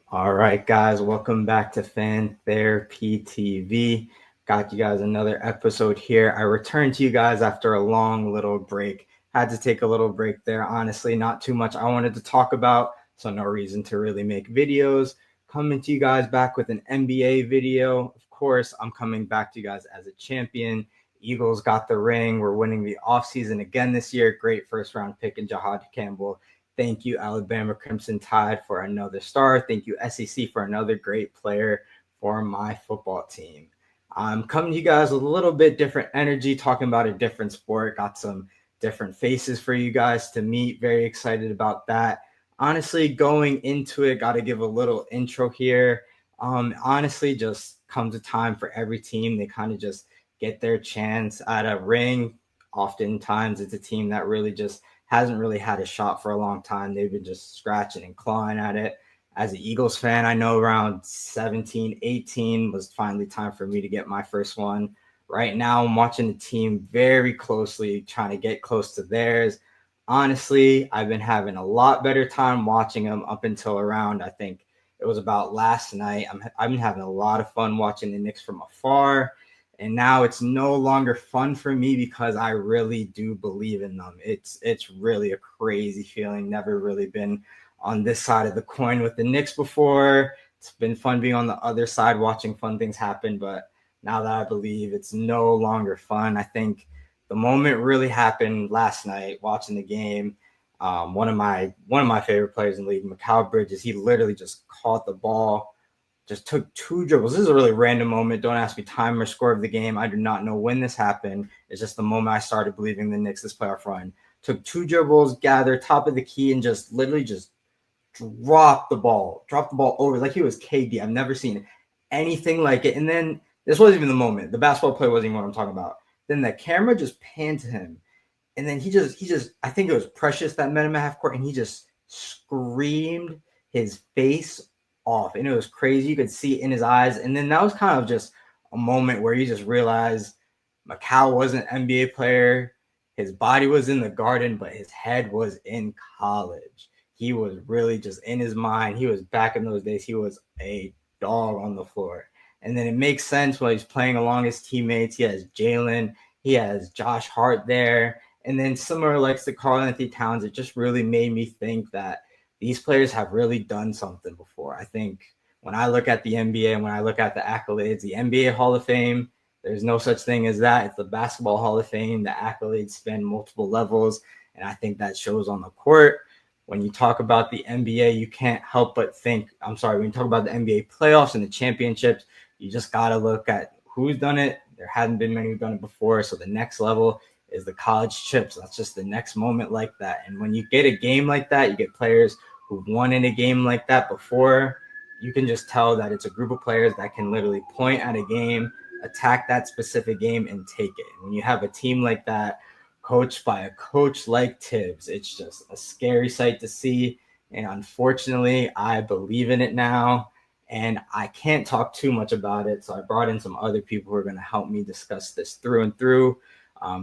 All right, guys, welcome back to Fan Therapy TV. Got you guys another episode here. I returned to you guys after a long little break. Had to take a little break there. Honestly, not too much I wanted to talk about, so no reason to really make videos. Coming to you guys back with an NBA video. Of course, I'm coming back to you guys as a champion. Eagles got the ring. We're winning the offseason again this year. Great first round pick in Jahad Campbell. Thank you, Alabama Crimson Tide, for another star. Thank you, SEC, for another great player for my football team. I'm coming to you guys with a little bit different energy, talking about a different sport. Got some different faces for you guys to meet. Very excited about that. Honestly, going into it, got to give a little intro here. Honestly, just comes a time for every team. They kind of just get their chance at a ring. Oftentimes, it's a team that really just hasn't really had a shot for a long time. They've been just scratching and clawing at it. As an Eagles fan, I know around 17, 18 was finally time for me to get my first one. Right now, I'm watching the team very closely, trying to get close to theirs. Honestly, I've been having a lot better time watching them up until around, I think it was about last night. I've been having a lot of fun watching the Knicks from afar. And now it's no longer fun for me because I really do believe in them. It's really a crazy feeling. Never really been on this side of the coin with the Knicks before. It's been fun being on the other side watching fun things happen, but now that I believe it's no longer fun, I think the moment really happened last night watching the game. One of my favorite players in the league, Mikal Bridges, he literally just caught the ball, just took two dribbles. This is a really random moment. Don't ask me time or score of the game. I do not know when this happened. It's just the moment I started believing the Knicks this playoff run. Took two dribbles, gathered top of the key, and just literally just dropped the ball. Dropped the ball over like he was KD. I've never seen anything like it. And then this wasn't even the moment. The basketball play wasn't even what I'm talking about. Then the camera just panned to him. And then he just I think it was Precious that met him at half court, and he just screamed his face off. And it was crazy. You could see it in his eyes. And then that was kind of just a moment where you just realized Macau was an NBA player. His body was in the garden, but his head was in college. He was really just in his mind. He was back in those days. He was a dog on the floor. And then it makes sense while he's playing along his teammates. He has Jalen, he has Josh Hart there. And then similar likes to Karl-Anthony Towns, it just really made me think that these players have really done something before. I think when I look at the NBA and when I look at the accolades, the NBA Hall of Fame, there's no such thing as that. It's the Basketball Hall of Fame. The accolades span multiple levels, and I think that shows on the court. When you talk about the NBA, you can't help but think, when you talk about the NBA playoffs and the championships, you just got to look at who's done it. There hadn't been many who've done it before. So the next level is the college chips. That's just the next moment like that. And when you get a game like that, you get players who've won in a game like that before. You can just tell that it's a group of players that can literally point at a game, attack that specific game, and take it. When you have a team like that, coached by a coach like Tibbs, it's just a scary sight to see. And unfortunately, I believe in it now. And I can't talk too much about it. So I brought in some other people who are going to help me discuss this through and through.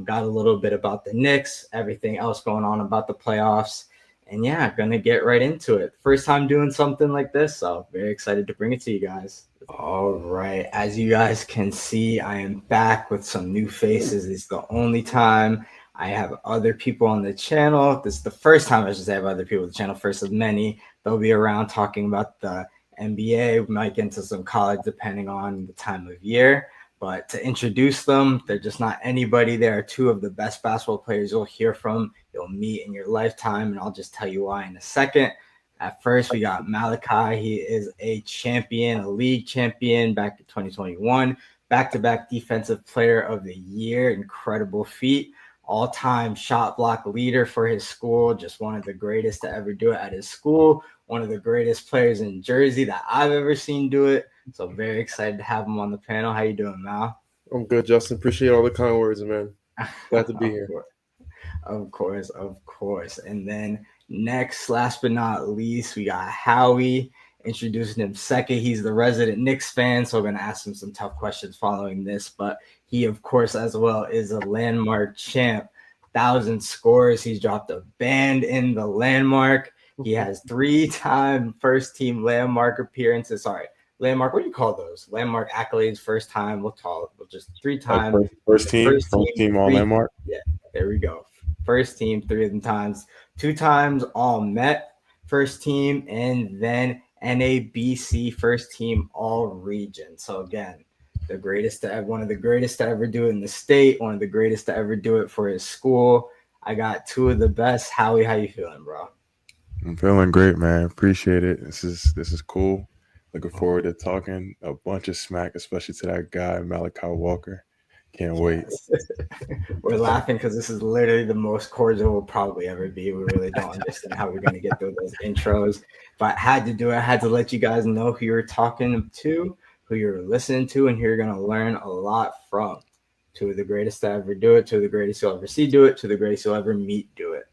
Got a little bit about the Knicks, everything else going on about the playoffs. And yeah, gonna get right into it. First time doing something like this, so very excited to bring it to you guys. All right, as you guys can see, I am back with some new faces. It's the only time I have other people on the channel. This is the first time I should say I have other people on the channel, first of many. They'll be around talking about the NBA. We might get into some college depending on the time of year. But to introduce them, they're just not anybody. They are two of the best basketball players you'll hear from, you'll meet in your lifetime, and I'll just tell you why in a second. At first, we got Malachi. He is a champion, a league champion back in 2021, back-to-back Defensive Player of the Year. Incredible feat. All-time shot block leader for his school, just one of the greatest to ever do it at his school, one of the greatest players in Jersey that I've ever seen do it. So very excited to have him on the panel. How you doing, Mal? I'm good, Justin. Appreciate all the kind words, man. Glad to be Of here. course, of course, of course. And then next, last but not least, we got Howie. Introducing him second. He's the resident Knicks fan, so we're gonna ask him some tough questions following this. But he, of course, as well, is a landmark champ. 1,000 scores. He's dropped a band in the landmark. He has three-time first-team landmark appearances. Sorry, landmark. What do you call those? Landmark accolades. First time. We'll call it. Just Like three-time first first team. team all Three. landmark. Yeah, there we go. First team, three of them times. Two times all Met first team, and then NABC first team all region. So again, the greatest to ever, one of the greatest to ever do it in the state, one of the greatest to ever do it for his school. I got two of the best. Howie, how you feeling, bro? I'm feeling great, man. Appreciate it. This is cool. Looking forward to talking a bunch of smack, especially to that guy Malachi Walker. Can't wait. Yes. We're laughing because this is literally the most cordial we'll probably ever be. We really don't understand how we're going to get through those intros, but I had to do it. I had to let you guys know who you're talking to, who you're listening to, and who you're going to learn a lot from. Two of the greatest to ever do it, two of the greatest you'll ever see do it, two of the greatest you'll ever meet do it.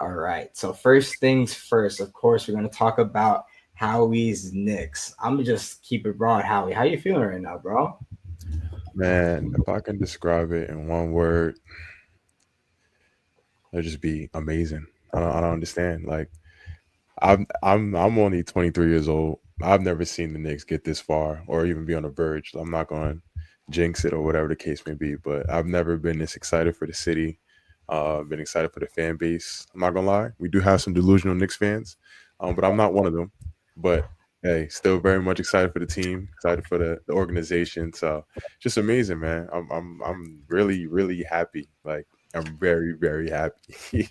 All right. So first things first, of course, we're going to talk about Howie's Knicks. I'm gonna just keep it broad. Howie, how you feeling right now, bro? Man, if I can describe it in one word, it'd just be amazing. I don't understand. Like I'm only 23 years old. I've never seen the Knicks get this far or even be on the verge. I'm not going to jinx it or whatever the case may be, but I've never been this excited for the city. Been excited for the fan base. I'm not gonna lie, we do have some delusional Knicks fans, but I'm not one of them. But hey, still very much excited for the team, excited for the organization. So just amazing, man. I'm really really happy. Like I'm very very happy.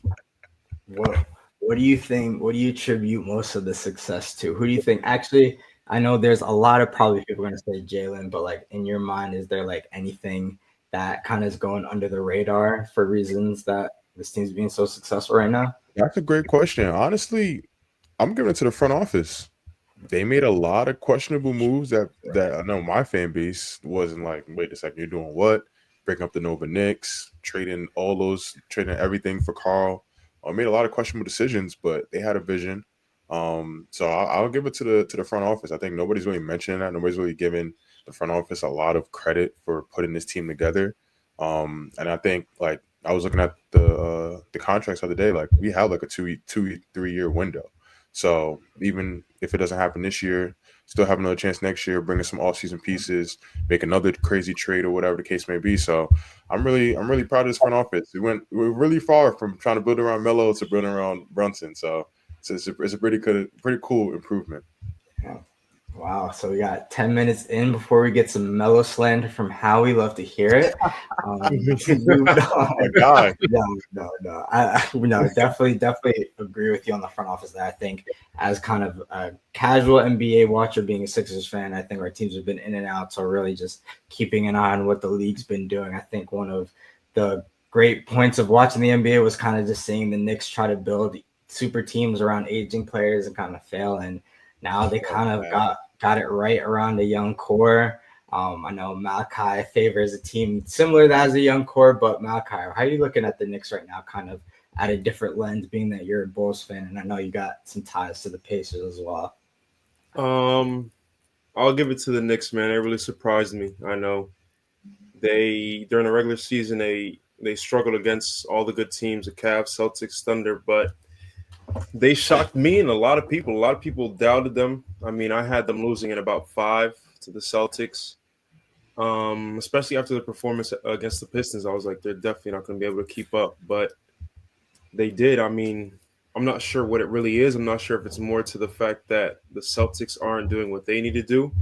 What what do you think? What do you attribute most of the success to? Who do you think? Actually, I know there's a lot of probably people going to say Jalen, but like in your mind, is there like anything that kind of is going under the radar for reasons that this team's being so successful right now? That's a great question. Honestly, I'm giving it to the front office. They made a lot of questionable moves that I know my fan base wasn't like, wait a second, you're doing what? Breaking up the Nova Knicks, trading everything for Carl. Made a lot of questionable decisions, but they had a vision. So I'll give it to the front office. I think nobody's really mentioning that. Nobody's really giving the front office a lot of credit for putting this team together. And I think like I was looking at the contracts the other day. Like we have like a 3 year window. So even if it doesn't happen this year, still have another chance next year, bring in some off-season pieces, make another crazy trade or whatever the case may be. So I'm really proud of this front office. We're really far from trying to build around Melo to building around Brunson. So it's a pretty cool improvement. Yeah. Wow. So we got 10 minutes in before we get some mellow slander from Howie. Love to hear it. Moving Oh my on. god. No. No, definitely agree with you on the front office that I think as kind of a casual NBA watcher, being a Sixers fan, I think our teams have been in and out. So really just keeping an eye on what the league's been doing. I think one of the great points of watching the NBA was kind of just seeing the Knicks try to build super teams around aging players and kind of fail. And now they Oh, kind of man. got it right around the young core. I know Malachi favors a team similar as a young core, but Malachi, how are you looking at the Knicks right now, kind of at a different lens, being that you're a Bulls fan, and I know you got some ties to the Pacers as well. Um, I'll give it to the Knicks, man. They really surprised me. I know they during the regular season they struggled against all the good teams, the Cavs, Celtics, Thunder, but they shocked me and a lot of people. A lot of people doubted them. I mean, I had them losing in about five to the Celtics. Especially after the performance against the Pistons, I was like, they're definitely not going to be able to keep up. But they did. I mean, I'm not sure what it really is. I'm not sure if it's more to the fact that the Celtics aren't doing what they need to do.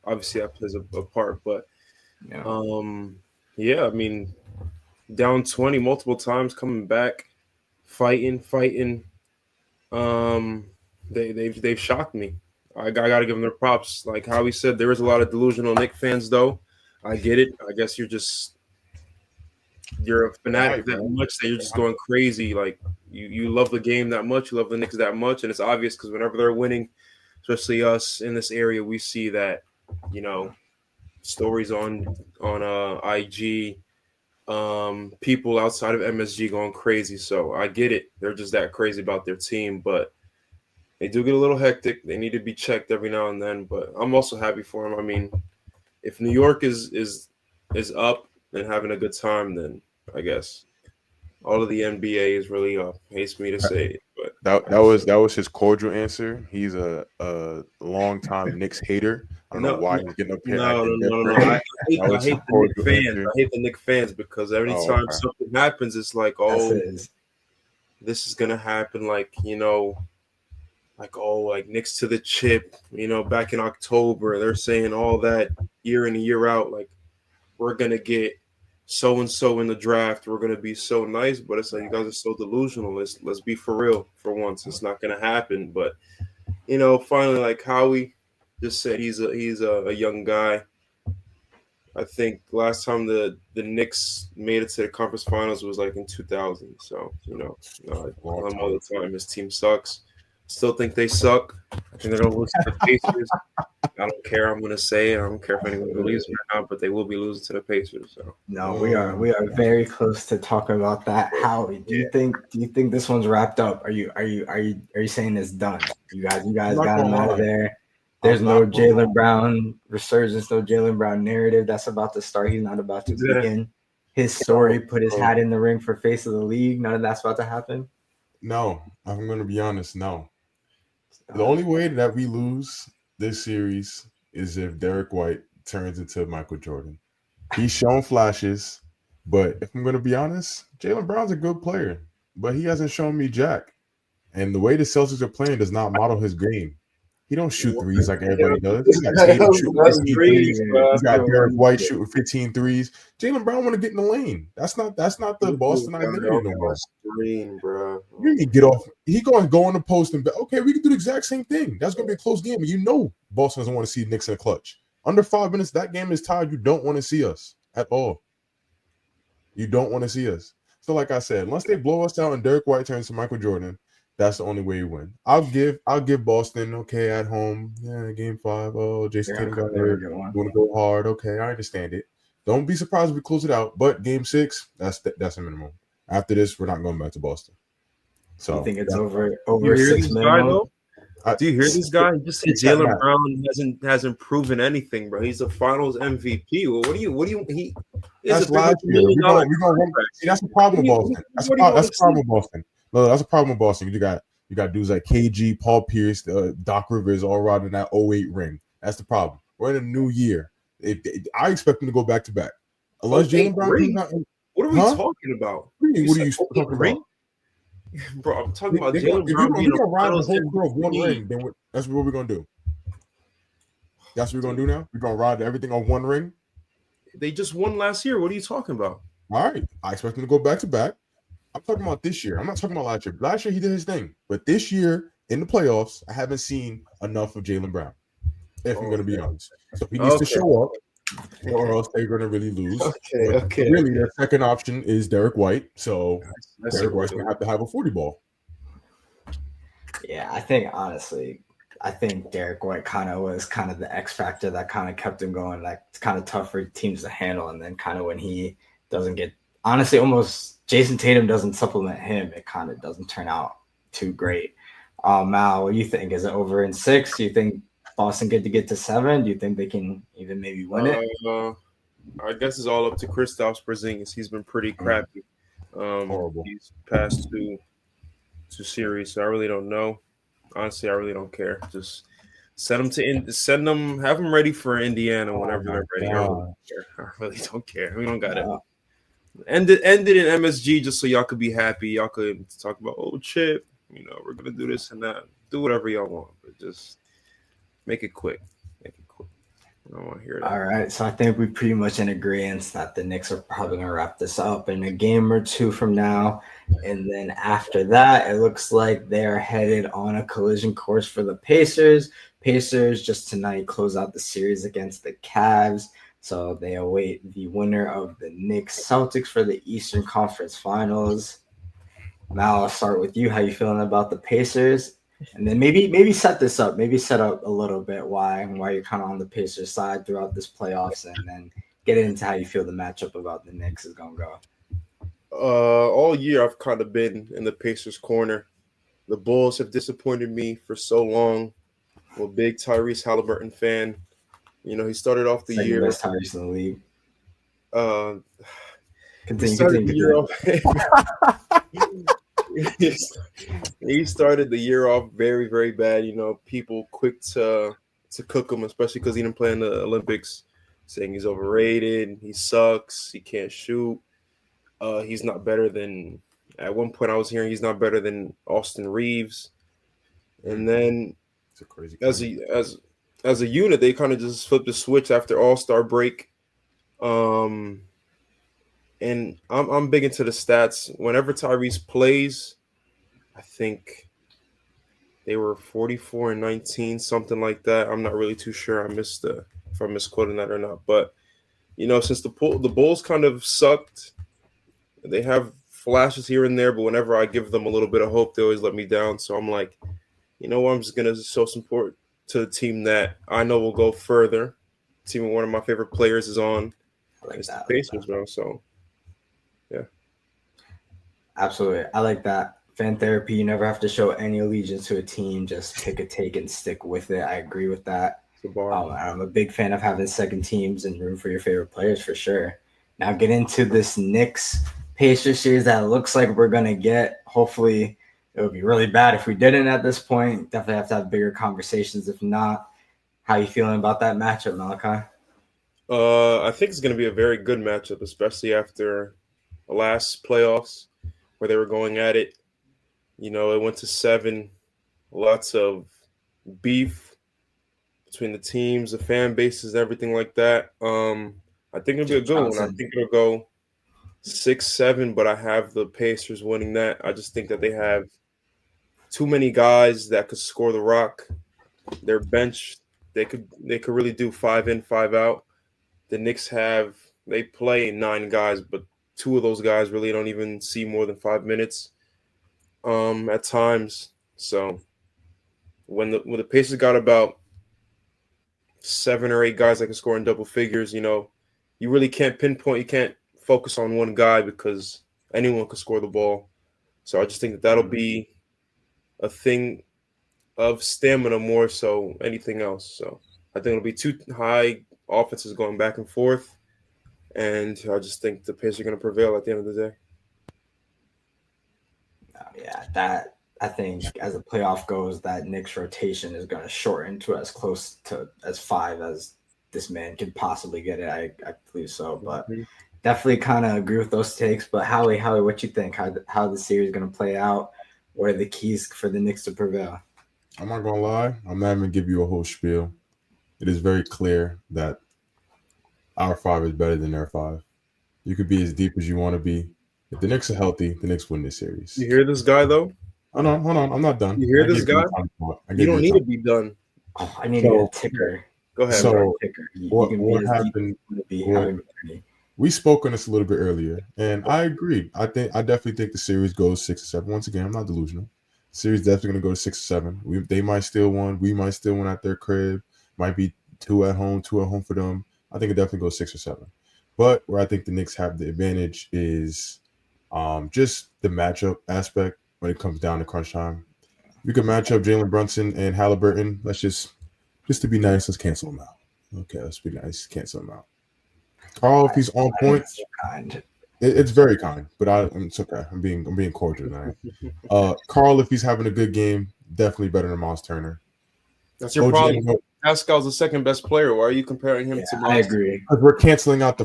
Obviously, that plays a part. But Yeah. um, yeah, I mean, down 20 multiple times, coming back, fighting. Um, they've shocked me. I got to give them their props. Like how he said, there is a lot of delusional Nick fans, though. I get it. I guess you're a The fanatic hype, that man. much that you're just going crazy. Like you love the game that much, you love the Knicks that much, and it's obvious because whenever they're winning, especially us in this area, we see that you know stories on IG, people outside of MSG going crazy. So I get it. They're just that crazy about their team, but they do get a little hectic. They need to be checked every now and then. But I'm also happy for them. I mean, if New York is up and having a good time, then I guess. all of the NBA is really hates me to say it, but That was his cordial answer. He's a longtime Knicks hater. I don't know no, why no, he's getting up here no, no, acting no, no. different. That I was his hate the Knicks cordial fans. answer. I hate the Knicks fans because every Oh, time okay. something happens, it's like, That's oh, his. this is gonna happen. Like oh, like Knicks to the chip. Back in October, they're saying all that year in and year out. Like we're gonna get so and so in the draft. We're gonna be so nice, but it's like you guys are so delusional. Let's be for real for once. It's not gonna happen. But finally, like Howie just said, he's a young guy. I think last time the Knicks made it to the conference finals was like in 2000. So Long some time. other time his team sucks. Still think they suck. I think they're gonna lose to the Pacers. I don't care. I'm gonna say it. I don't care if anyone believes me or not, but they will be losing to the Pacers. So No, we are very close to talking about that. Howie, do you think this one's wrapped up? Are you saying it's done? You guys I'm not got gonna him out of lie. there. There's I'm no not gonna lie. Jalen Brown resurgence, no Jalen Brown narrative that's about to start. He's not about to he's gonna begin his story, No, put his bro. hat in the ring for face of the league. None of that's about to happen. No, I'm gonna be honest. No, It's the done. only way that we lose this series is if Derek White turns into Michael Jordan. He's shown flashes, but if I'm gonna be honest, Jalen Brown's a good player, but he hasn't shown me jack. And the way the Celtics are playing does not model his game. He don't shoot threes like everybody does. You got Tatum shooting that's 15 threes. threes, bro. You That's got not what Derek he White did. shooting 15 threes. Jalen Brown want to get in the lane. That's not the This Boston guy identity on no my more. screen, bro. You need to get off. He going to go on the post and be, okay, we can do the exact same thing. That's going to be a close game. And you know Boston doesn't want to see Knicks in a clutch. Under 5 minutes, that game is tied. You don't want to see us at all. You don't want to see us. So, like I said, once they blow us out and Derek White turns to Michael Jordan, that's the only way you win. I'll give Boston, okay, at home. Yeah, game 5. Oh, Jason They're Tatum gonna, got they're gonna hurt. get one. You want to go hard. Okay, I understand it. Don't be surprised if we close it out. But game 6, that's a minimum. After this, we're not going back to Boston. You So think it's that's over Do you over hear six this guy minimum? though? Do you hear this guy? He just said fix that Jalen math. Brown hasn't proven anything, bro. He's the Finals MVP. Well, what do you he is a That's $300 last year. million We gonna run. contract. See, that's the problem with Boston. What do you want That's to a problem see? with Boston. No, that's a problem with Boston. You got dudes like KG, Paul Pierce, Doc Rivers, all riding that '08 ring. That's the problem. We're in a new year. I expect them to go back to back, unless Oh, eight Jalen Brown comes ring? out. What are we Huh? talking about? You What are said you oh, eight talking about? ring? Bro, I'm talking about Jalen If Brown you're being a gonna ride the Finals whole through of one MVP. ring, then that's what we're gonna do. That's what we're Dude, gonna do now. We're gonna ride everything on one ring. they just won last year. What are you talking about? All right. I expect them to go back to back. I'm talking about this year. I'm not talking about last year. Last year he did his thing, but this year in the playoffs, I haven't seen enough of Jalen Brown. If I'm Oh, going to be honest, so he needs to okay. show up, or else they're going to really lose. Okay, But okay, really, okay. their second option is Derek White. So I see Derek what White's we're going doing. to have a 40 ball. Yeah, I think honestly, I think Derek White was kind of the X factor that kind of kept him going. Like it's kind of tough for teams to handle, and then kind of when he doesn't get, honestly, almost Jason Tatum doesn't supplement him, it kind of doesn't turn out too great. Mal, what do you think? Is it over in 6? Do you think Boston get to 7? Do you think they can even maybe win it? Uh, I guess it's all up to Kristaps Porzingis. He's been pretty crappy. Horrible. He's passed two series, so I really don't know. Honestly, I really don't care. Just have them ready for Indiana Oh whenever my they're ready. I really god. don't care. I really don't care. We don't got it. Uh, End it in MSG just so y'all could be happy. Y'all could talk about Chip. We're gonna do this and that. Do whatever y'all want, but just make it quick. Make it quick. I don't want to hear that. all right, so I think we pretty much in agreement that the Knicks are probably going to wrap this up in a game or two from now. And then after that, it looks like they are headed on a collision course for the Pacers. Pacers just tonight close out the series against the Cavs. So they await the winner of the Knicks Celtics for the Eastern Conference Finals. Mal, I'll start with you. How you feeling about the Pacers? And then maybe set this up, maybe set up a little bit why you're kind of on the Pacers side throughout this playoffs, and then get into how you feel the matchup about the Knicks is gonna go. All year I've kind of been in the Pacers' corner. The Bulls have disappointed me for so long. I'm a big Tyrese Halliburton fan. He started off the Second year. best Tyrese in the league. Uh, Continue. started the year off. He started the year off very, very bad. You know, people quick to cook him, especially because he didn't play in the Olympics, saying he's overrated, he sucks, he can't shoot. He's not better than. At one point, I was hearing he's not better than Austin Reeves, and then It's a crazy. as a unit, they kind of just flipped the switch after All-Star break. And I'm big into the stats. Whenever Tyrese plays, I think they were 44-19, something like that. I'm not really too sure. If I'm misquoting that or not. But you know, since the Bulls kind of sucked, they have flashes here and there. But whenever I give them a little bit of hope, they always let me down. So I'm like, you know what? I'm just gonna show support to the team that I know will go further. Team where one of my favorite players is on. It's the Pacers, bro. So, yeah. Absolutely. I like that. Fan therapy, you never have to show any allegiance to a team. Just pick a take and stick with it. I agree with that. I'm a big fan of having second teams and room for your favorite players for sure. Now get into this Knicks Pacers series that looks like we're going to get. Hopefully, it would be really bad if we didn't at this point. Definitely have to have bigger conversations. If not, how you feeling about that matchup, Malachi? I think it's going to be a very good matchup, especially after the last playoffs where they were going at it. You know, it went to 7. Lots of beef between the teams, the fan bases, everything like that. I think it'll be a good one. I think it'll go 6-7, but I have the Pacers winning that. I just think that they have too many guys that could score the rock. Their bench, they could really do 5 in, 5 out. The Knicks they play 9 guys, but 2 of those guys really don't even see more than 5 minutes at times. So when the Pacers got about 7 or 8 guys that can score in double figures, you know, you really can't pinpoint. You can't focus on one guy because anyone can score the ball. So I just think that'll be a thing of stamina more so anything else. So I think it'll be 2 high offenses going back and forth, and I just think the Pacers are going to prevail at the end of the day. Yeah, I think as the playoff goes, that Knicks rotation is going to shorten to as close to as 5 as this man can possibly get it. I believe so, but definitely kind of agree with those takes. But Howie, what you think? How the series is going to play out? What are the keys for the Knicks to prevail? I'm not gonna lie. I'm not even gonna give you a whole spiel. It is very clear that our 5 is better than their 5. You could be as deep as you want to be. If the Knicks are healthy, the Knicks win this series. You hear this guy though? Hold on. I'm not done. You hear this guy? You don't need to be done. Oh, I need to get a ticker. Go ahead. So ticker. what happened? We spoke on this a little bit earlier, and I agree. I definitely think the series goes 6-7. Once again, I'm not delusional. The series definitely going to go to 6-7. They might steal one. We might steal one at their crib. Might be 2 at home for them. I think it definitely goes 6 or 7. But where I think the Knicks have the advantage is just the matchup aspect when it comes down to crunch time. You can match up Jalen Brunson and Halliburton. Let's just to be nice, let's cancel them out. Okay, let's be nice. Cancel them out. Carl, if he's on point, it's very kind, but it's okay. I'm being cordial tonight. Carl, if he's having a good game, definitely better than Miles Turner. That's your problem. Pascal's the second best player. Why are you comparing him to Miles? I agree. Because we're canceling out.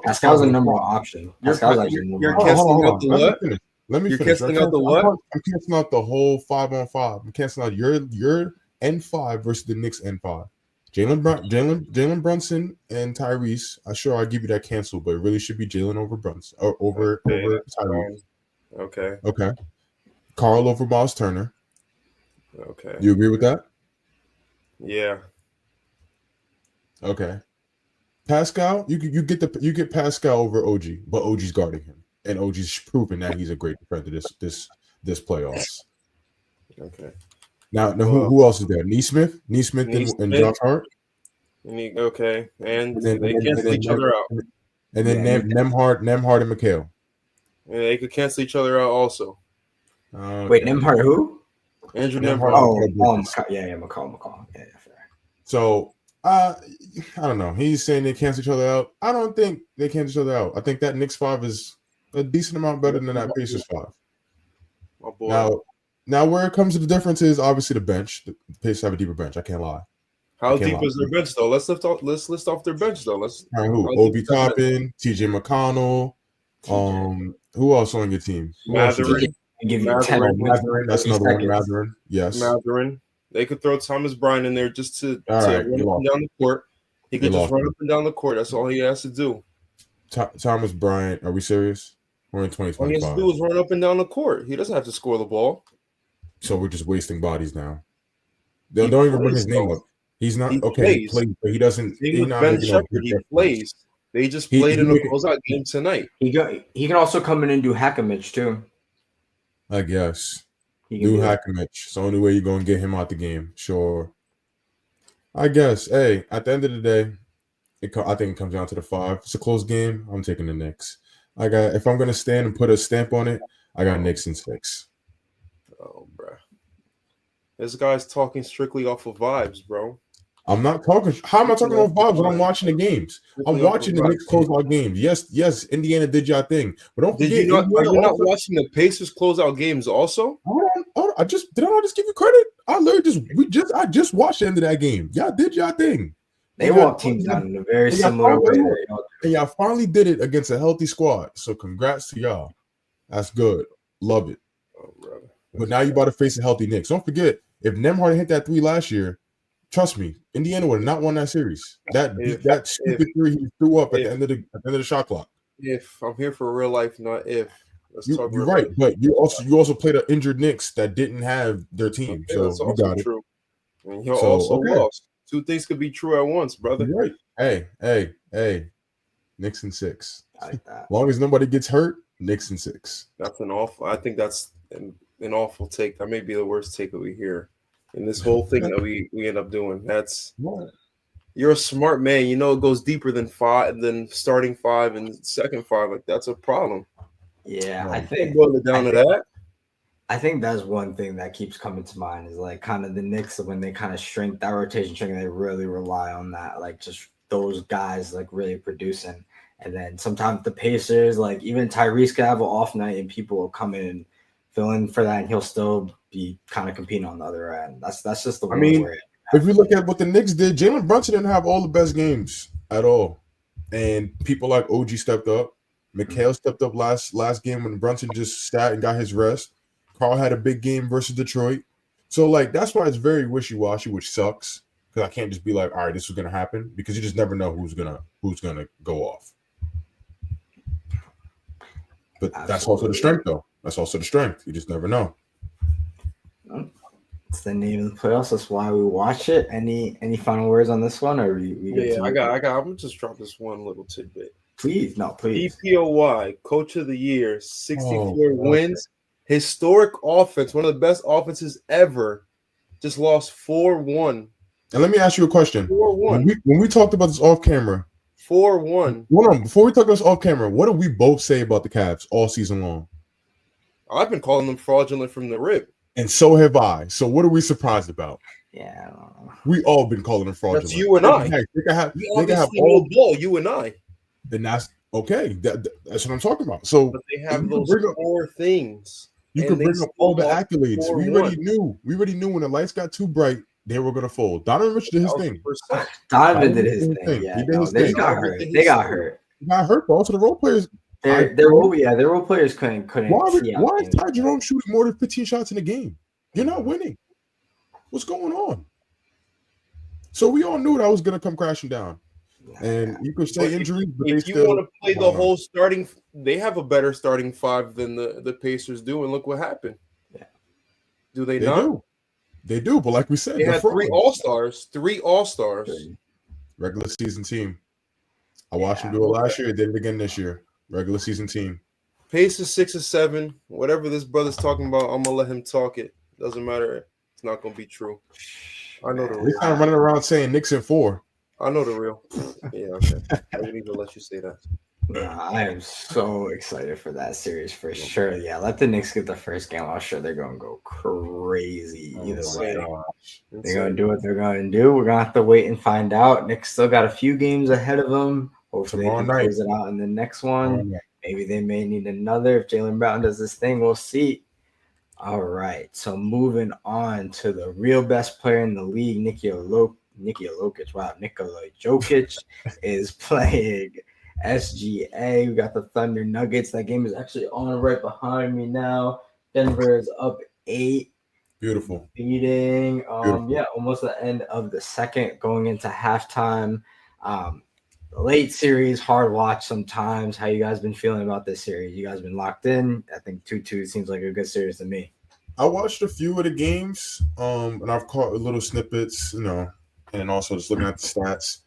Pascal's a number one option. You're canceling out the what? Let me finish. Canceling out the what? I'm canceling out the whole 5-on-5. I'm canceling out your N5 versus the Knicks N5. Jalen Brunson and Tyrese. I'll give you that cancel, but it really should be Jalen over Brunson or over Tyrese. Okay. Carl over Miles Turner. Okay. You agree with that? Yeah. Okay. Pascal, you get Pascal over OG, but OG's guarding him, and OG's proven that he's a great defender this playoffs. Okay. Now who else is there? Neesmith and Josh Hart. Okay, and they cancel each other out. And then Nembhard and McHale. Yeah, they could cancel each other out also. Okay. Wait, Nembhard who? Andrew Nembhard. Oh, yeah, McCall. Yeah, fair. So I don't know. He's saying they cancel each other out. I don't think they cancel each other out. I think that Knicks 5 is a decent amount better than that Pacers 5. My boy. Now where it comes to the difference is obviously the bench. The Pacers have a deeper bench. I can't lie. How deep is their bench though? Let's list off their bench though. Who? Obi Toppin, TJ McConnell. Who else on your team? Matherin. Give you 10 Matherin. That's another seconds. one. Matherin. Yes. Matherin. They could throw Thomas Bryant in there just to All right, run up and down the court. He could just run up and down the court. That's all he has to do. Thomas Bryant. Are we serious? We're in 2025. All he has to do is run up and down the court. He doesn't have to score the ball. So we're just wasting bodies now. Don't even bring his name up. He's not okay. He plays, but he doesn't. He's not Ben Shepherd, he plays. They just played in a closeout game tonight. He can also come in and do Hackimich too. I guess. Do Hackimich. It's the only way you're gonna get him out the game. Sure. I guess. Hey, at the end of the day, I think it comes down to the 5. It's a close game. I'm taking the Knicks. If I'm gonna stand and put a stamp on it, I got Knicks in 6. Oh, bro. This guy's talking strictly off of vibes, bro. I'm not talking. How am I talking off vibes when I'm watching the games? I'm watching the Knicks close out games. Yes, Indiana did your thing, but don't forget. Are you not watching the Pacers close out games also? Hold on. Did I not just give you credit? I just watched the end of that game. Y'all did your thing. They walked teams down in a very similar way. And y'all finally did it against a healthy squad. So congrats to y'all. That's good. Love it. Oh, brother. But now you about to face a healthy Knicks. Don't forget, if Nembhard hit that 3 last year, trust me, Indiana would have not won that series. That stupid 3 he threw up at the end of the shot clock. If I'm here for real life, not if. You're right, but you also played an injured Knicks that didn't have their team. Okay, so that's you got true. it. And you also lost. 2 things could be true at once, brother. You're right. Hey. Knicks in 6. I like that. As long as nobody gets hurt, Knicks in 6. That's I think that's an awful take. That may be the worst take that we hear in this whole thing that we end up doing. That's you're a smart man. You know it goes deeper than starting 5 and second 5. Like that's a problem. Yeah, I think boil it down to that. I think that's one thing that keeps coming to mind is like kind of the Knicks when they kind of shrink that rotation shrink, they really rely on that, like just those guys like really producing. And then sometimes the Pacers, like even Tyrese could have an off night and people will come in and fill in for that and he'll still be kind of competing on the other end. That's just the way. If you look at what the Knicks did, Jalen Brunson didn't have all the best games at all. And people like OG stepped up. Mikhail stepped up last game when Brunson just sat and got his rest. Carl had a big game versus Detroit. So, like, that's why it's very wishy-washy, which sucks. Because I can't just be like, all right, this is going to happen. Because you just never know who's gonna go off. But that's also the strength, though. That's also the strength. You just never know. It's the name of the playoffs. That's why we watch it. Any final words on this one? Or I got. I'm gonna just drop this one little tidbit. Please. DPOY Coach of the Year, 64 wins, historic offense, one of the best offenses ever. Just lost 4-1. And let me ask you a question. 4-1. When we talked about this off camera. 4-1. Hold on, before we talk about this off camera, what did we both say about the Cavs all season long? I've been calling them fraudulent from the rip. And so have I. So what are we surprised about? Yeah, I don't know. We all been calling them fraudulent. That's you and I. They can have all ball, you and I. Then that's okay. That's what I'm talking about. So but they have those 4 things. You can bring up all the accolades. We already knew. We already knew when the lights got too bright, they were going to fold. Donovan Mitchell did his thing. Donovan did his thing. Yeah, they got hurt. They got hurt. But also the role players. Their role players couldn't. Why is Ty Jerome shooting more than 15 shots in a game? You're not winning. What's going on? So we all knew that was going to come crashing down. And you could say injuries, but if you want to play the whole starting, they have a better starting 5 than the Pacers do, and look what happened. Yeah, do they not? They do, but like we said, they had 3 All-Stars. Regular season team. I watched them do it last year. Did it again this year. Regular season team. Pacers 6 or 7. Whatever this brother's talking about, I'm gonna let him talk it. Doesn't matter. It's not gonna be true. I know the real. He's kind of running around saying Knicks in 4. I know the real. Yeah, okay. I didn't even let you say that. Nah, I am so excited for that series for sure. Yeah, let the Knicks get the first game. I'm sure they're gonna go crazy Oh either my way. Insane. gosh. They're gonna Insane. do what they're gonna do. We're gonna have to wait and find out. Knicks still got a few games ahead of them. Hopefully, they Tomorrow can night. close it out in the next Tomorrow one. night. Maybe they may need another if Jalen Brown does this thing. We'll see. All right, so moving on to the real best player in the league, Nikola Jokic. Wow, Nikola Jokic is playing SGA. We got the Thunder Nuggets. That game is actually on right behind me now. Denver is up 8, Beautiful. beating. Beautiful. Yeah, almost the end of the second, going into halftime. Um, the late series, hard watch sometimes. How you guys been feeling about this series? You guys been locked in? I think 2-2 seems like a good series to me. I watched a few of the games, and I've caught little snippets, and also just looking at the stats.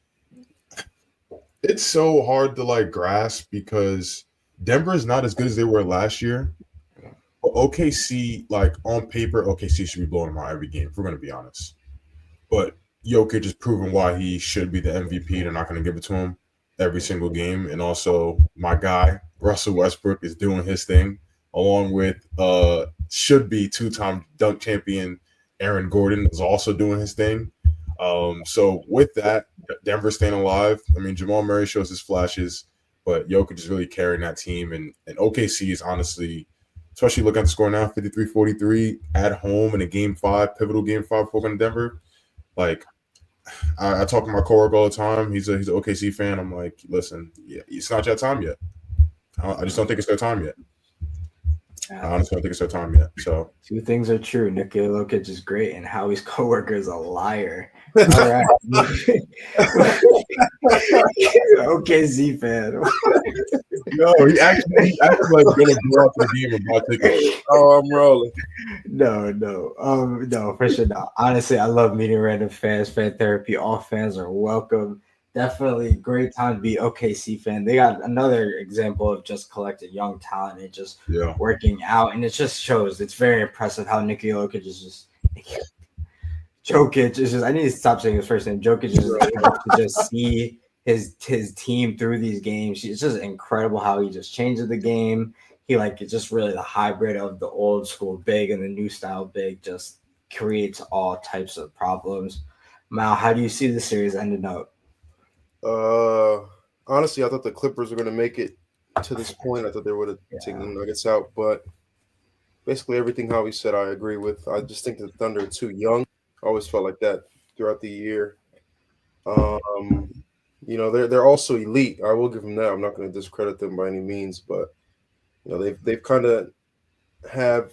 It's so hard to like grasp because Denver is not as good as they were last year. But OKC, like on paper, OKC should be blowing them out every game, if we're gonna be honest. But Jokic has proven why he should be the MVP. They're not gonna give it to him every single game. And also my guy, Russell Westbrook, is doing his thing, along with should be two-time dunk champion Aaron Gordon is also doing his thing. So with that, Denver staying alive. I mean, Jamal Murray shows his flashes, but Jokic is really carrying that team. And OKC is honestly, especially looking at the score now, 53-43 at home in a pivotal game five for Denver. Like, I talk to my coworker all the time. He's an OKC fan. I'm like, listen, yeah, it's not your time yet. I just don't think it's their time yet. I Yeah, honestly don't think it's their time yet. So two things are true. Nikola Jokic is great, and Howie's coworker is a liar. All right. Okay, Z fan. no, he actually like gonna go out to the game and buy tickets. Oh, I'm rolling. No, for sure not. Honestly, I love meeting random fans, fan therapy. All fans are welcome. Definitely great time to be OKC fan. They got another example of just collecting young talent and just Yeah, working out, and it just shows. It's very impressive how Nikola Jokic is just Jokic is just. I need to stop saying his first name. Jokic is just able to just see his team through these games. It's just incredible how he just changes the game. He like it's just really the hybrid of the old school big and the new style big. Just creates all types of problems. Mal, how do you see the series ending up? Uh, Honestly, I thought the Clippers were going to make it to this point. I thought they would have taken Yeah, the Nuggets out, but basically everything Howie said, I agree with. I just think the Thunder are too young. I always felt like that throughout the year. Um, they're also elite. I will give them that. I'm not going to discredit them by any means, but they've kind of have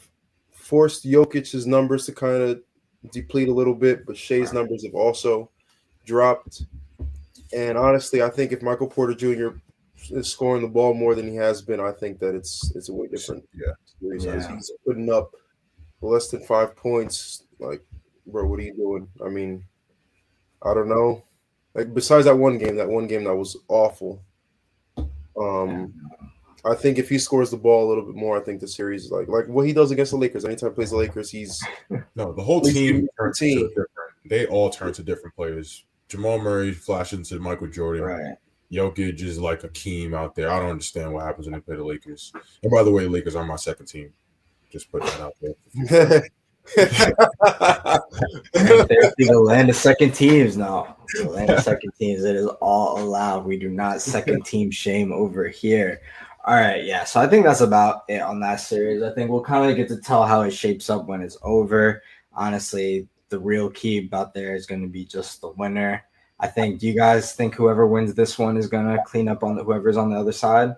forced Jokic's numbers to kind of deplete a little bit, but Shea's numbers have also dropped. And honestly, I think if Michael Porter Jr. is scoring the ball more than he has been, I think that it's a way different yeah. series because yeah, he's putting up less than 5 points. Like, bro, what are you doing? I mean, I don't know. Like, besides that one game that was awful. yeah. Um, I think if he scores the ball a little bit more, I think the series is like what he does against the Lakers. Anytime he plays the Lakers, he's No, the whole at least giving team you turns into 15. different. They all turn to different players. Jamal Murray flashes into Michael Jordan. Right. Jokic is like Akeem out there. I don't understand what happens when they play the Lakers. And by the way, the Lakers are my second team. Just putting that out there. And therapy, the land of second teams now. The land of second teams. It is all allowed. We do not second team shame over here. All right, yeah. So I think that's about it on that series. I think we'll kind of get to tell how it shapes up when it's over. Honestly, the real key about there is going to be just the winner. I think. Do you guys think whoever wins this one is going to clean up on whoever's on the other side?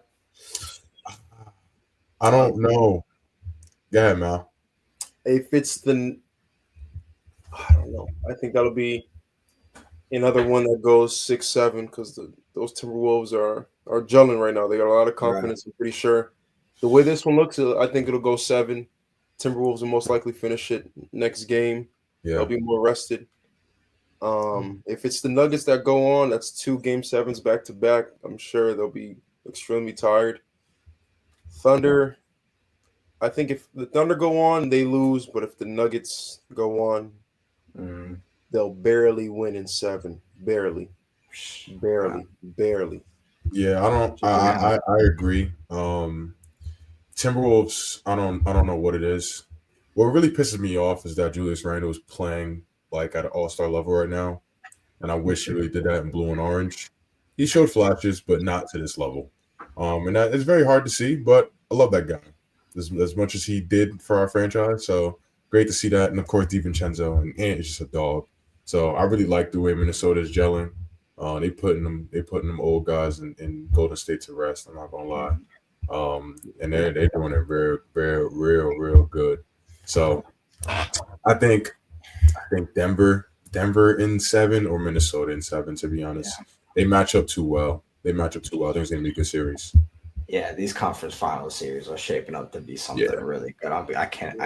I don't know. Go ahead, Mal. If it's the, I don't know. I think that'll be another one that goes 6-7 because those Timberwolves are gelling right now. They got a lot of Right. confidence. I'm pretty sure the way this one looks, I think it'll go 7. Timberwolves will most likely finish it next game. They'll Yeah. be more rested. If it's the Nuggets that go on, that's 2 game 7s back to back. I'm sure they'll be extremely tired. Thunder, I think if the Thunder go on, they lose. But if the Nuggets go on, Mm. they'll barely win in 7. Barely, Wow. barely, barely. Yeah, I don't. Shake your hand. I agree. Timberwolves. I don't know what it is. What really pisses me off is that Julius Randle is playing like at an All Star level right now, and I wish he really did that in blue and orange. He showed flashes, but not to this level. And that is very hard to see. But I love that guy as much as he did for our franchise. So great to see that, and of course DiVincenzo and Ant is just a dog. So I really like the way Minnesota is gelling. They putting them old guys in Golden State to rest. I'm not gonna lie. And they're doing it real good. So I think Denver in 7 or Minnesota in 7. To be honest, Yeah. they match up too well. They match up too well. I think it's gonna be a good series. Yeah, these conference final series are shaping up to be something Yeah. really good. I can't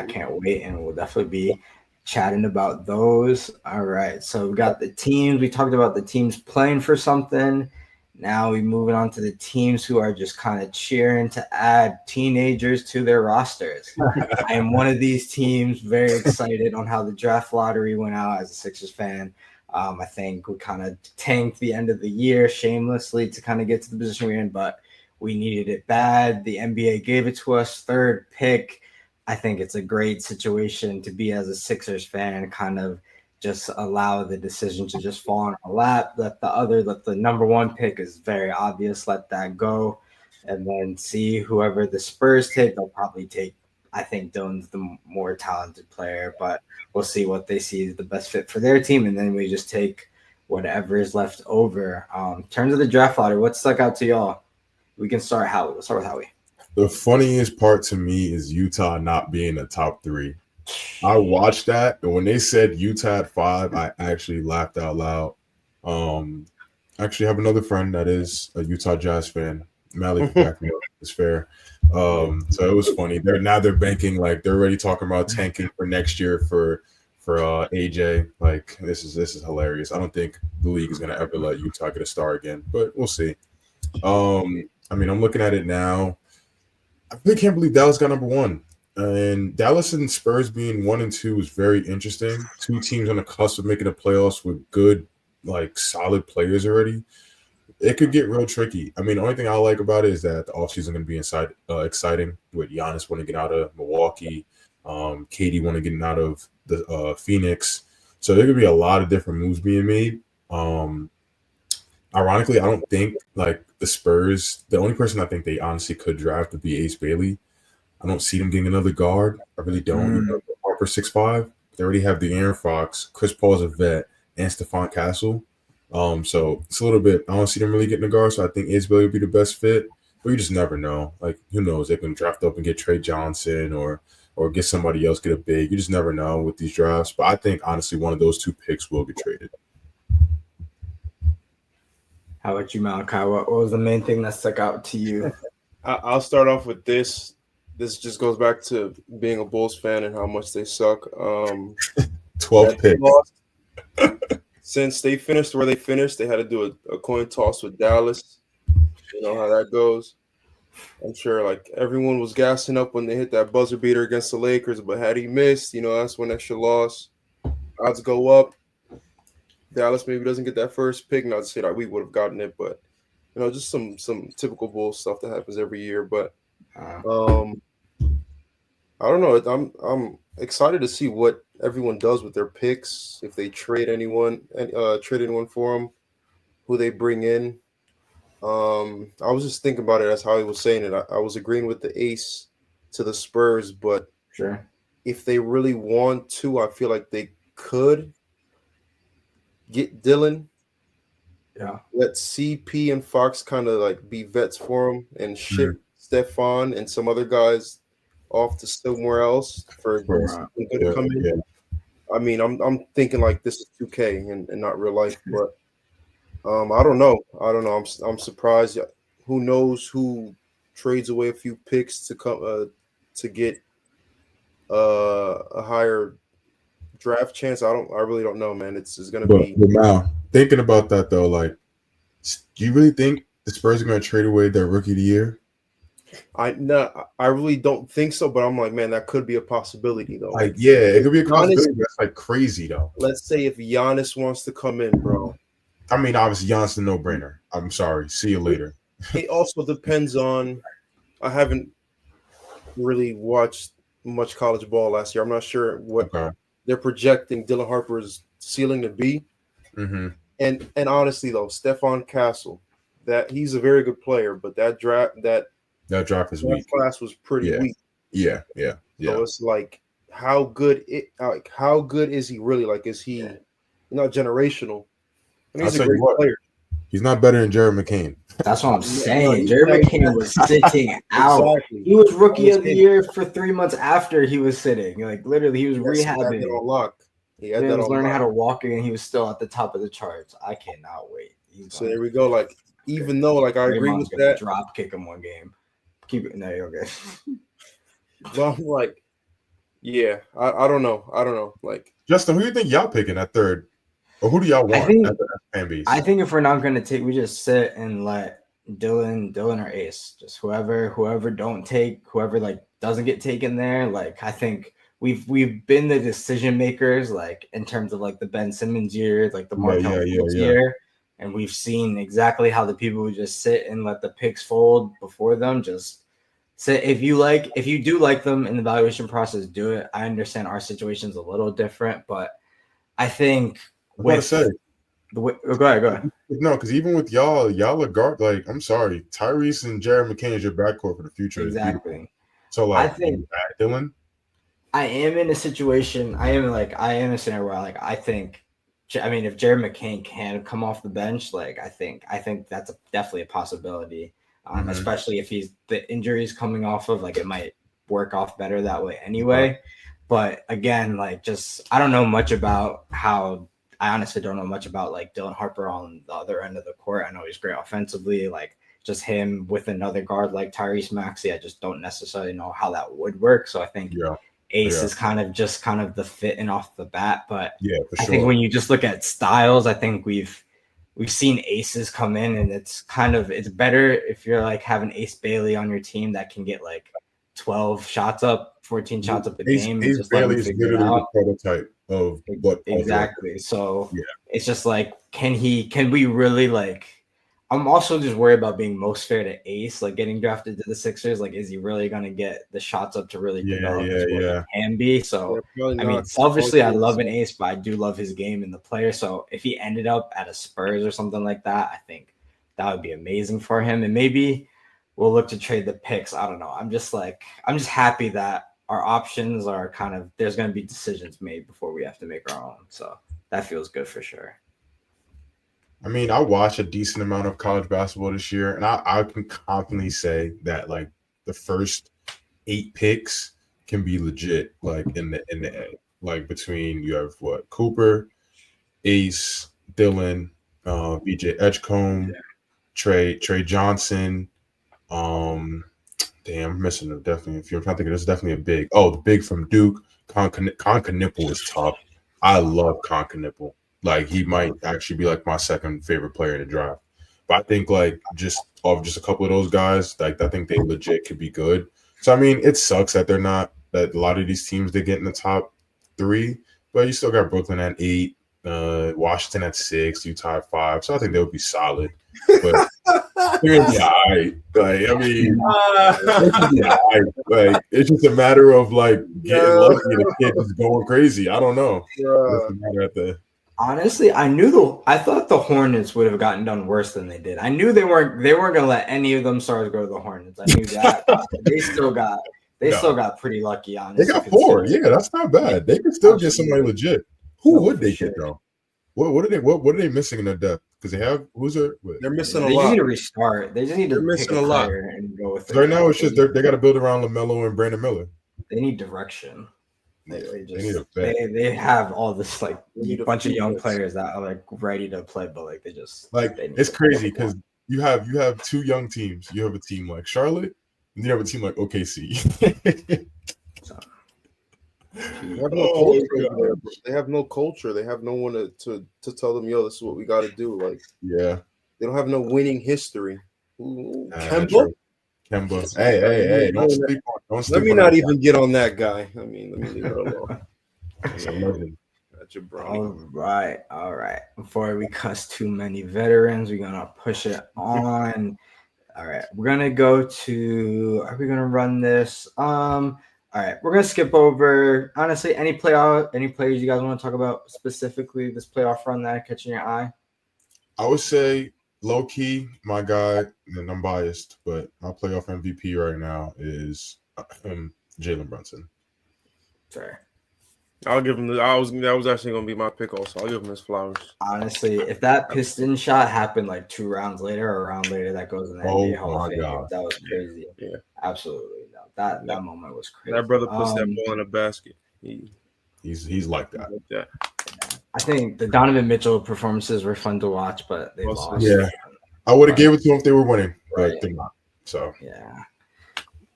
wait, and we'll definitely be chatting about those. All right, so we got the teams. We talked about the teams playing for something. Now we moving on to the teams who are just kind of cheering to add teenagers to their rosters. I am one of these teams. Very excited on how the draft lottery went out as a Sixers fan. I think we kind of tanked the end of the year shamelessly to kind of get to the position we're in, but we needed it bad. The NBA gave it to us, third pick. I think it's a great situation to be as a Sixers fan, kind of just allow the decision to just fall in our lap. Let the number one pick is very obvious. Let that go. And then see whoever the Spurs take, they'll probably take, I think Dylan's the more talented player, but we'll see what they see as the best fit for their team. And then we just take whatever is left over. In terms of the draft lottery, what stuck out to y'all? We can start Howie. We'll start with Howie. The funniest part to me is Utah not being a top 3. I watched that, and when they said Utah at 5, I actually laughed out loud. I actually have another friend that is a Utah Jazz fan. Malik back me up. It's fair. So it was funny. They're banking, like they're already talking about tanking for next year for AJ. Like this is hilarious. I don't think the league is gonna ever let Utah get a star again, but we'll see. I mean, I'm looking at it now. I really can't believe Dallas got number 1. And Dallas and Spurs being 1 and 2 is very interesting. 2 teams on the cusp of making the playoffs with good, like solid players already. It could get real tricky. I mean, the only thing I like about it is that the offseason is going to be exciting with Giannis wanting to get out of Milwaukee, KD wanting to get out of the Phoenix. So there could be a lot of different moves being made. Ironically, I don't think like the Spurs, the only person I think they honestly could draft would be Ace Bailey. I don't see them getting another guard. I really don't. You know, Harper 6'5". They already have the Aaron Fox, Chris Paul's a vet, and Stephon Castle. So it's a little bit. I don't see them really getting a guard. So I think Ace Bailey would be the best fit. But you just never know. Like who knows? They can draft up and get Trey Johnson or get somebody else get a big. You just never know with these drafts. But I think honestly, one of those 2 picks will get traded. How about you, Malachi? What was the main thing that stuck out to you? I'll start off with this. This just goes back to being a Bulls fan and how much they suck. 12 picks. Since they finished where they finished, they had to do a coin toss with Dallas. You know how that goes. I'm sure like everyone was gassing up when they hit that buzzer beater against the Lakers, but had he missed, you know, that's when extra loss. Odds go up. Dallas maybe doesn't get that first pick. Not to say that we would have gotten it, but you know, just some typical Bulls stuff that happens every year. But I don't know. I'm excited to see what everyone does with their picks. If they trade anyone for them, who they bring in. I was just thinking about it as how he was saying it. I was agreeing with the Ace to the Spurs, but Sure. if they really want to, I feel like they could get Dylan. Yeah. Let CP and Fox kind of like be vets for him and ship Stephon and some other guys off to somewhere else for something good to come in. Yeah. I mean, I'm thinking like this is 2K and not real life, but I don't know. I'm surprised. Who knows who trades away a few picks to come to get a higher draft chance? I really don't know, man. It's gonna be. But now thinking about that though, like, do you really think the Spurs are going to trade away their rookie of the year? I really don't think so. But I'm like, man, that could be a possibility though. Like, yeah, it could be a possibility. That's like crazy though. Let's say if Giannis wants to come in, bro. I mean, obviously, Giannis is a no-brainer. I'm sorry. See you later. it also depends on. I haven't really watched much college ball last year. I'm not sure what Okay. they're projecting Dylan Harper's ceiling to be. Mm-hmm. And honestly though, Stephon Castle, that he's a very good player, but that That draft is draft weak. class was pretty Yeah. weak. Yeah. Yeah. Yeah. So it's like how good is he really? Like, is he not generational? I mean, I'll he's a tell you great what. player. He's not better than Jared McCain. That's what I'm No, saying. he's Jerry not McCain was sitting out. exactly. He was I rookie was of the saying year for 3 months after he was sitting. Like literally, he was he had that rehabbing. on lock. He had Man that was on learning how lock. to walk again. He was still at the top of the charts. I cannot wait. He's So gonna. there we go. Like, even though like I agree Draymond's with gonna that, drop kick him one game. Keep it. No, you're good. but I'm like, yeah, I don't know. I don't know. Like, Justin, who do you think y'all picking at third? Or who do y'all I want think. at the fan base? I think if we're not gonna take, we just sit and let Dylan or Ace, just whoever don't take, whoever like doesn't get taken there. Like I think we've been the decision makers, like in terms of like the Ben Simmons year, like the Markel Fultz year, and we've seen exactly how the people who just sit and let the picks fold before them just sit. If you do like them in the evaluation process, do it. I understand our situation's a little different, but I think I was about to say. go ahead. No, because even with y'all are guard. Like, I'm sorry, Tyrese and Jared McCain is your backcourt for the future. Exactly. So, I like, think Dylan. I am in a situation. I am in a scenario where like I think. I mean, if Jared McCain can come off the bench, like I think that's definitely a possibility. Especially if the injuries coming off of, like it might work off better that way anyway. But again, like just I don't know much about how. I honestly don't know much about like Dylan Harper on the other end of the court. I know he's great offensively, like just him with another guard like Tyrese Maxey. I just don't necessarily know how that would work. So I think Ace is kind of the fit and off the bat. But for I sure. think when you just look at styles, I think we've seen aces come in, and it's better if you're like having Ace Bailey on your team that can get like 12 shots up, 14 shots up a game, and just let him figure it out. The prototype of what exactly. So it's just like, can we really like? I'm also just worried about being most fair to Ace, like getting drafted to the Sixers. Like, is he really going to get the shots up to really develop as what he can be? So, I mean, selfishly, I love an Ace, but I do love his game and the player. So, if he ended up at a Spurs or something like that, I think that would be amazing for him. And maybe we'll look to trade the picks. I don't know. I'm just happy that our options are kind of, there's going to be decisions made before we have to make our own. So, that feels good for sure. I mean, I watched a decent amount of college basketball this year, and I can confidently say that like the first 8 picks can be legit. Like in the like between you have Cooper, Ace, Dylan, VJ Edgecombe, Trey Johnson. Damn, I'm missing them definitely. If you're trying to think, there's definitely a big. Oh, the big from Duke, Nipple is tough. I love Nipple. Like he might actually be like my second favorite player in the draft. But I think like just a couple of those guys, like I think they legit could be good. So I mean, it sucks that they're not that a lot of these teams they get in the top 3, but you still got Brooklyn at 8, Washington at 6, Utah at 5. So I think they would be solid. But they're gonna be all right. Like I mean, like it's just a matter of like getting lucky and the kid is going crazy. I don't know. What's the matter at the Honestly, I thought the Hornets would have gotten done worse than they did. I knew they weren't going to let any of them stars go to the Hornets. I knew that. They still got pretty lucky, honestly. They got 4. Yeah, that's not bad. They could still get somebody legit. Who would they get though? What are they missing in their depth? Because they have They're missing a lot. They just need to restart. They just need to pick a lot and go with it. Right now, it's just they got to build around LaMelo and Brandon Miller. They need direction. They have all this like a bunch of young players that are like ready to play, but like it's crazy because you have 2 young teams. You have a team like Charlotte, and you have a team like OKC. They have no culture. They have no one to tell them, yo, this is what we got to do. Like, they don't have no winning history. Kemba. Hey, don't sleep on. Let me not even get on that guy. I mean, let me leave it alone. That's a legend. All right. Before we cuss too many veterans, we're gonna push it on. All right, we're gonna go to. Are we gonna run this? All right, we're gonna skip over. Honestly, any players you guys want to talk about specifically this playoff run that are catching your eye? I would say low key, my guy, and I'm biased, but my playoff MVP right now is Jalen Brunson. Fair. I'll give him. That was actually going to be my pick. Also, I'll give him his flowers. Honestly, if that piston shot happened like 2 rounds later or a round later, that goes in the Oh NBA Hall my of Fame. God. That was crazy. Yeah, Absolutely. No, that moment was crazy. that brother puts that ball in a basket. He's like that. Like that. I think the Donovan Mitchell performances were fun to watch, but they lost. Yeah, I would have gave it to them if they were winning, but they're not. So yeah.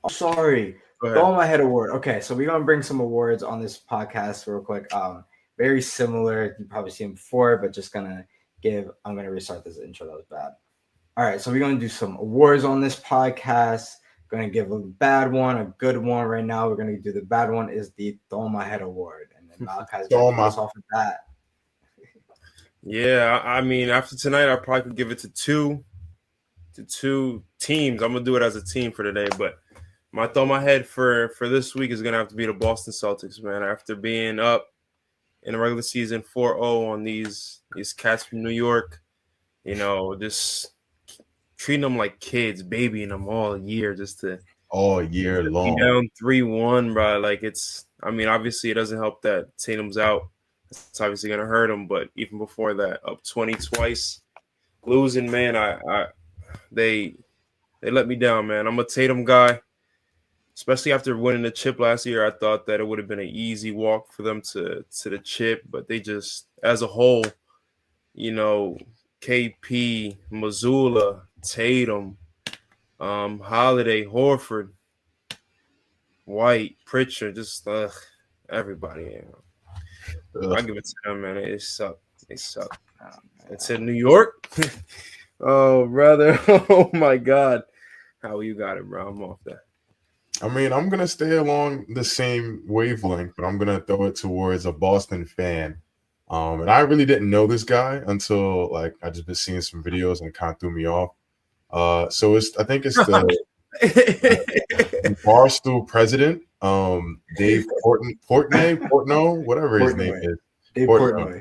Oh, sorry. Go ahead. Throw my head award. Okay, so we're gonna bring some awards on this podcast real quick. Very similar. You probably seen before, but just gonna I'm gonna restart this intro. That was bad. All right, so we're gonna do some awards on this podcast. Gonna give a bad one, a good one. Right now, we're gonna do the bad one is the Throw My Head Award, and then Malachi's gonna kick us off with that. Yeah, I mean, after tonight, I probably could give it to two teams. I'm gonna do it as a team for today, but my throw my head for this week is gonna have to be the Boston Celtics, man. After being up in the regular season 4-0 on these cats from New York, just treating them like kids, babying them all year just to all year long. Down 3-1, bro. Like obviously it doesn't help that Tatum's out. It's obviously gonna hurt him, but even before that, up 20 twice, losing, man, they let me down, man. I'm a Tatum guy. Especially after winning the chip last year, I thought that it would have been an easy walk for them to the chip, but they just, as a whole, KP, Missoula, Tatum, Holiday, Horford, White, Pritchard, just everybody. I give it to them, man. It sucked. They suck. It's in New York. Oh, brother. Oh my God. How you got it, bro? I'm off that. I mean, I'm gonna stay along the same wavelength, but I'm gonna throw it towards a Boston fan. And I really didn't know this guy until I just been seeing some videos and it kind of threw me off. So I think it's the Barstool president, Dave Portnoy, whatever his name is. Dave Portnoy.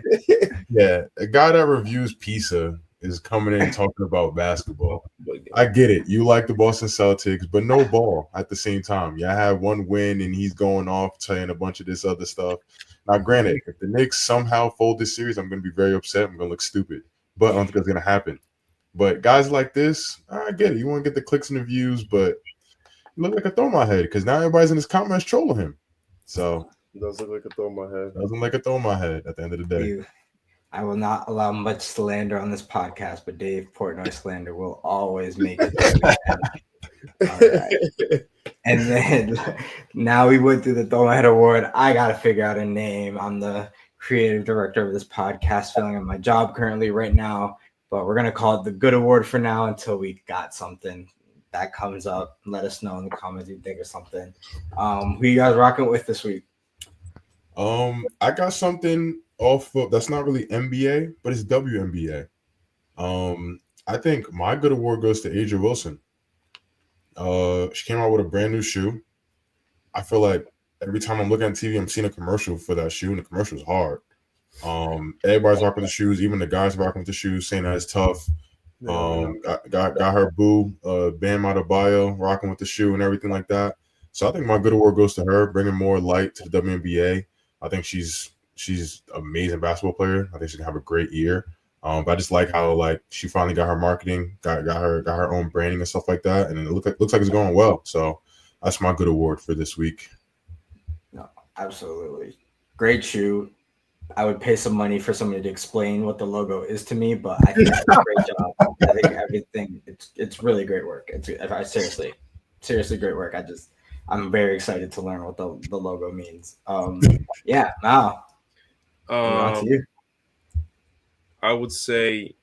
Yeah, a guy that reviews pizza is coming in talking about basketball. I get it. You like the Boston Celtics, but no ball at the same time. Yeah, I have one win and he's going off saying a bunch of this other stuff. Now, granted, if the Knicks somehow fold this series, I'm going to be very upset. I'm going to look stupid, but I don't think it's going to happen. But guys like this, I get it. You want to get the clicks and the views, but you look like a throw my head because now everybody's in his comments trolling him. So it does look like a throw my head. Doesn't like a throw my head at the end of the day. I will not allow much slander on this podcast, but Dave Portnoy slander will always make it. All right. And then now we went through the Throw My Head Award. I got to figure out a name. I'm the creative director of this podcast, filling in my job currently right now, but we're going to call it the Good Award for now until we got something that comes up. Let us know in the comments if you think of something. Who you guys rocking with this week? I got something off of that's not really NBA, but it's WNBA. I think my good award goes to Aja Wilson. She came out with a brand new shoe. I feel like every time I'm looking at TV, I'm seeing a commercial for that shoe, and the commercial is hard. Everybody's rocking the shoes, even the guys rocking with the shoes, saying that it's tough. Got her boo, Bam Adebayo rocking with the shoe and everything like that. So I think my good award goes to her, bringing more light to the WNBA. I think she's an amazing basketball player. I think she's gonna have a great year. But I just like how she finally got her marketing, got her own branding and stuff like that, and it looks like it's going well. So that's my good award for this week. No, absolutely great shoe. I would pay some money for somebody to explain what the logo is to me, but I think it's a great job. I think everything it's really great work. Seriously great work. I'm very excited to learn what the logo means. Yeah, Mal. On to you. I would say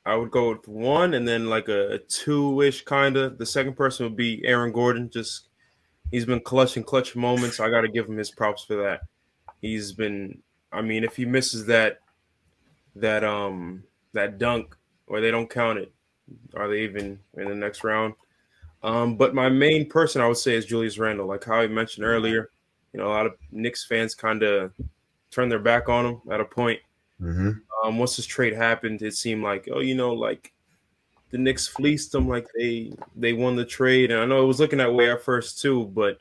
I would go with one and then like a two-ish kind of. The second person would be Aaron Gordon. Just he's been clutch moments. I got to give him his props for that. He's been. I mean, if he misses that dunk or they don't count it, are they even in the next round? But my main person I would say is Julius Randle. Like how I mentioned earlier, a lot of Knicks fans kind of turned their back on him at a point. Mm-hmm. Once this trade happened, it seemed like, like the Knicks fleeced them, like they won the trade. And I know it was looking that way at first too, but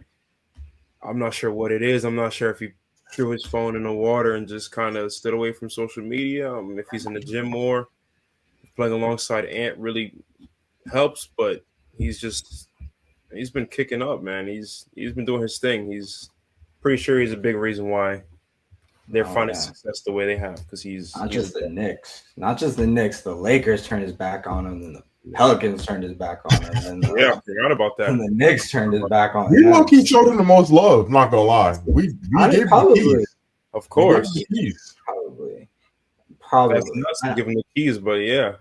I'm not sure what it is. I'm not sure if he threw his phone in the water and just kind of stood away from social media. If he's in the gym more, playing alongside Ant really helps, but he's been kicking up, man. He's been doing his thing. He's pretty sure he's a big reason why they're Oh finding yeah. success the way they have, because he's Not just the Knicks. Not just the Knicks. The Lakers turned his back on him, and the Pelicans turned his back on him, and yeah, I forgot about that. and the Knicks turned his back on We him. low-key showed him the most love. Not gonna lie, we gave him the keys. Of course, We gave him the keys. Probably. that's nuts to give him the keys, but yeah,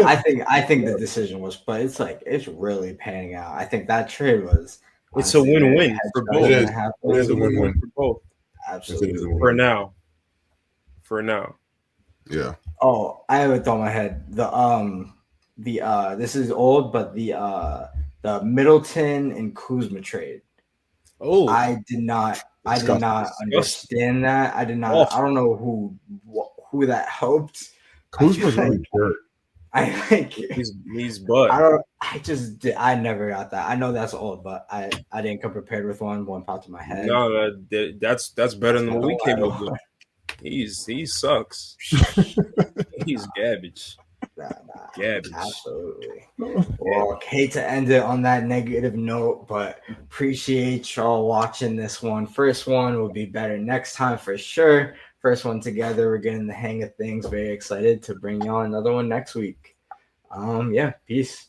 I think the decision was, but it's like it's really panning out. I think that trade was. it's a honestly very win-win for both. It is. It is a win-win. for both. Absolutely. For now. For now. Yeah. Oh, I have a thought in my head. The this is old, but the Middleton and Kuzma trade. Oh, I did not understand that. I did not. Awful. I don't know who that helped. Kuzma's really good. I think he's butt. I never got that. I know that's old, but I didn't come prepared with one popped in my head. No, that's better than what we came up with. He sucks. He's garbage. Nah, Garbage. absolutely. Well, hate to end it on that negative note, but appreciate y'all watching this one. First one will be better next time for sure. First one together, we're getting the hang of things. Very excited to bring y'all another one next week. Yeah, peace.